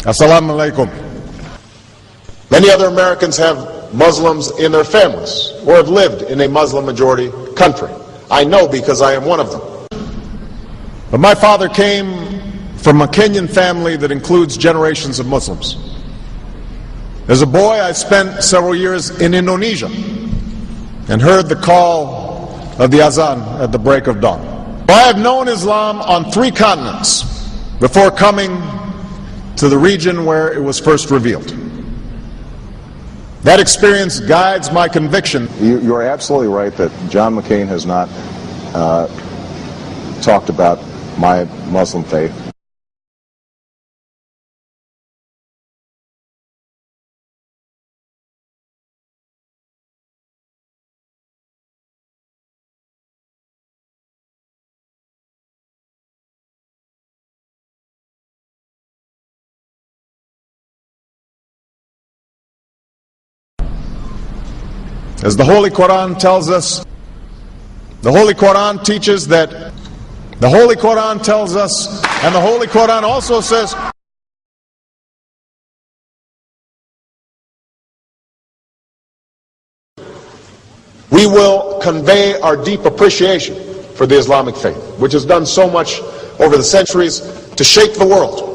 Assalamu alaikum. Many other Americans have Muslims in their families or have lived in a Muslim-majority country. I know because I am one of them. But my father came from a Kenyan family that includes generations of Muslims. As a boy, I spent several years in Indonesia and heard the call of the azan at the break of dawn. I have known Islam on 3 continents before coming to the region where it was first revealed. That experience guides my conviction. You're absolutely right that John McCain has not talked about my Muslim faith. As the Holy Quran tells us, the Holy Quran teaches that, the Holy Quran tells us, and the Holy Quran also says, we will convey our deep appreciation for the Islamic faith, which has done so much over the centuries to shape the world.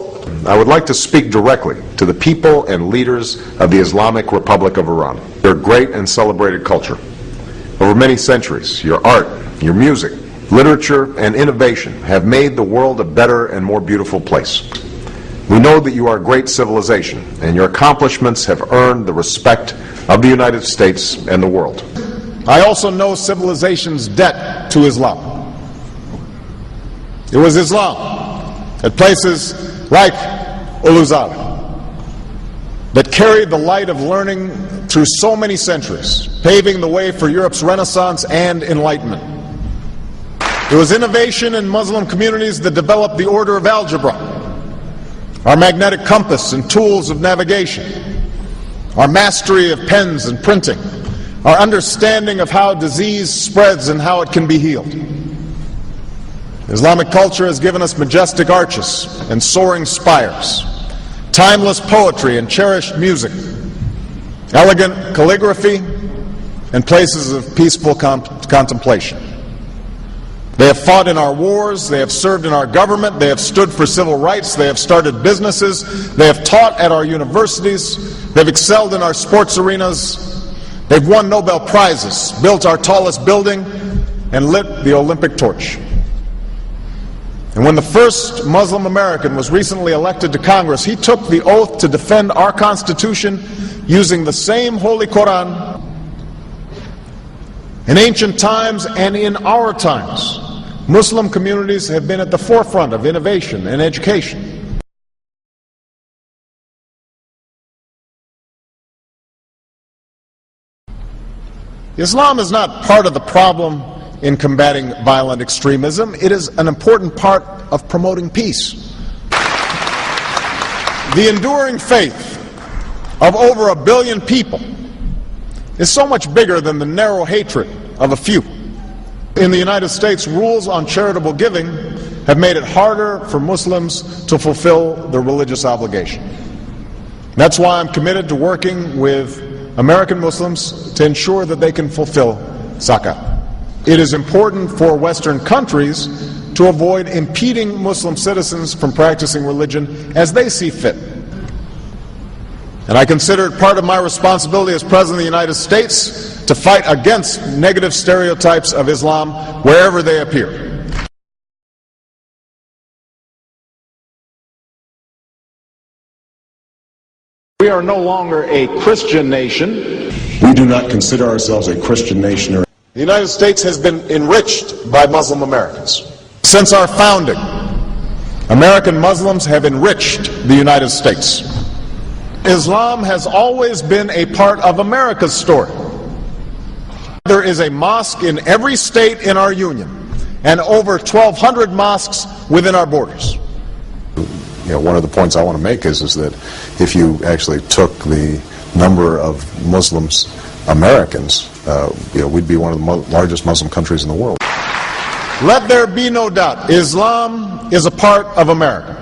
I would like to speak directly to the people and leaders of the Islamic Republic of Iran. Your great and celebrated culture. Over many centuries, your art, your music, literature, and innovation have made the world a better and more beautiful place. We know that you are a great civilization, and your accomplishments have earned the respect of the United States and the world. I also know civilization's debt to Islam. It was Islam at places like Uluzada that carried the light of learning through so many centuries, paving the way for Europe's Renaissance and Enlightenment. It was innovation in Muslim communities that developed the order of algebra, our magnetic compass and tools of navigation, our mastery of pens and printing, our understanding of how disease spreads and how it can be healed. Islamic culture has given us majestic arches and soaring spires, timeless poetry and cherished music, elegant calligraphy, and places of peaceful contemplation. They have fought in our wars, they have served in our government, they have stood for civil rights, they have started businesses, they have taught at our universities, they've excelled in our sports arenas, they've won Nobel Prizes, built our tallest building, and lit the Olympic torch. And when the first Muslim American was recently elected to Congress, he took the oath to defend our Constitution using the same Holy Quran. In ancient times and in our times, Muslim communities have been at the forefront of innovation and education. Islam is not part of the problem in combating violent extremism. It is an important part of promoting peace. The enduring faith of over 1 billion people is so much bigger than the narrow hatred of a few. In the United States, rules on charitable giving have made it harder for Muslims to fulfill their religious obligation. That's why I'm committed to working with American Muslims to ensure that they can fulfill zakah. It is important for Western countries to avoid impeding Muslim citizens from practicing religion as they see fit. And I consider it part of my responsibility as President of the United States to fight against negative stereotypes of Islam wherever they appear. We are no longer a Christian nation. We do not consider ourselves a Christian nation. The United States has been enriched by Muslim Americans. Since our founding, American Muslims have enriched the United States. Islam has always been a part of America's story. There is a mosque in every state in our union, and over 1,200 mosques within our borders. One of the points I want to make is that if you actually took the number of Muslims Americans, we'd be one of the largest Muslim countries in the world. Let there be no doubt, Islam is a part of America.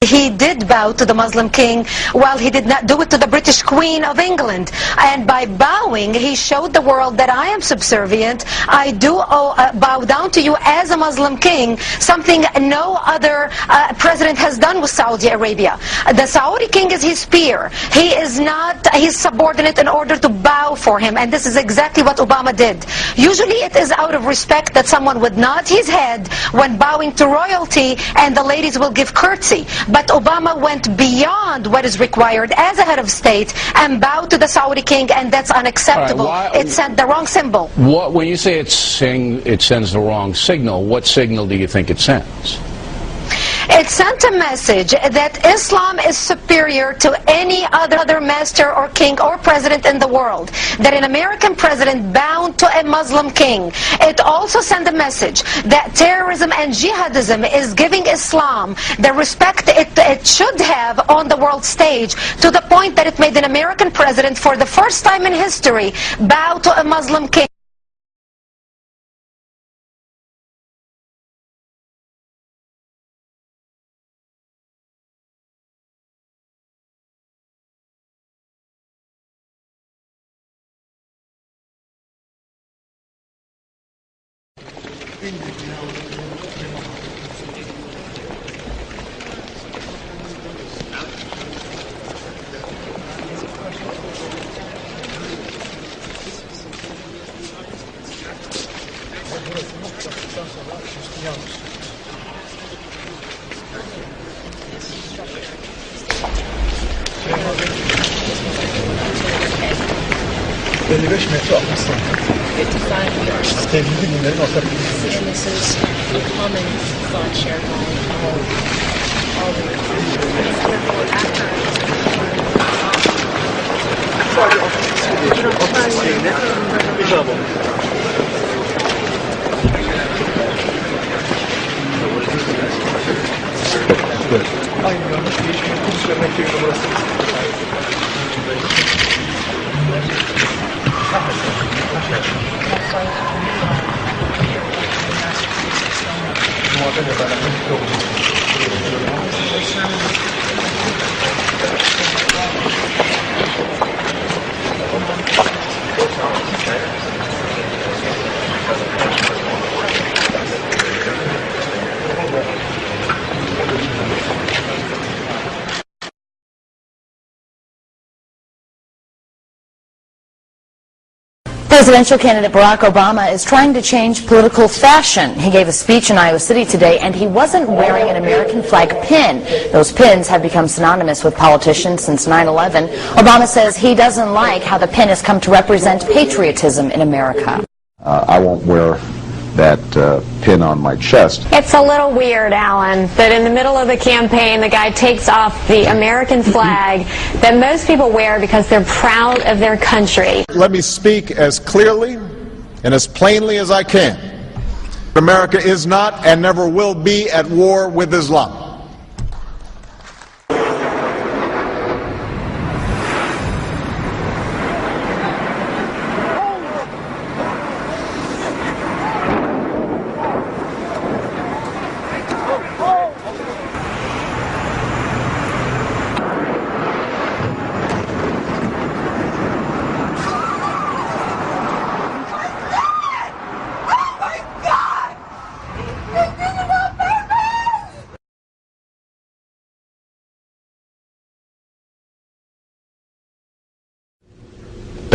He did bow to the Muslim king, while he did not do it to the British Queen of England. And by bowing, he showed the world that I am subservient. I do bow down to you as a Muslim king, something no other president has done with Saudi Arabia. The Saudi king is his peer. He is not his subordinate in order to bow for him. And this is exactly what Obama did. Usually it is out of respect that someone would nod his head when bowing to royalty, and the ladies will give curtsy. But Obama went beyond what is required as a head of state and bowed to the Saudi king, and that's unacceptable. It sent the wrong symbol. When you say it sends the wrong signal, what signal do you think it sends? It sent a message that Islam is superior to any other master or king or president in the world, that an American president bowed to a Muslim king. It also sent a message that terrorism and jihadism is giving Islam the respect it should have on the world stage, to the point that it made an American president, for the first time in history, bow to a Muslim king. And this is a common thought shared by all Presidential candidate Barack Obama is trying to change political fashion. He gave a speech in Iowa City today, and he wasn't wearing an American flag pin. Those pins have become synonymous with politicians since 9/11. Obama says he doesn't like how the pin has come to represent patriotism in America. I won't wear that pin on my chest. It's a little weird, Alan, that in the middle of the campaign the guy takes off the American flag that most people wear because they're proud of their country. Let me speak as clearly and as plainly as I can. America is not and never will be at war with Islam.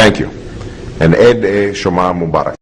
Thank you. And Eid Shoma Mubarak.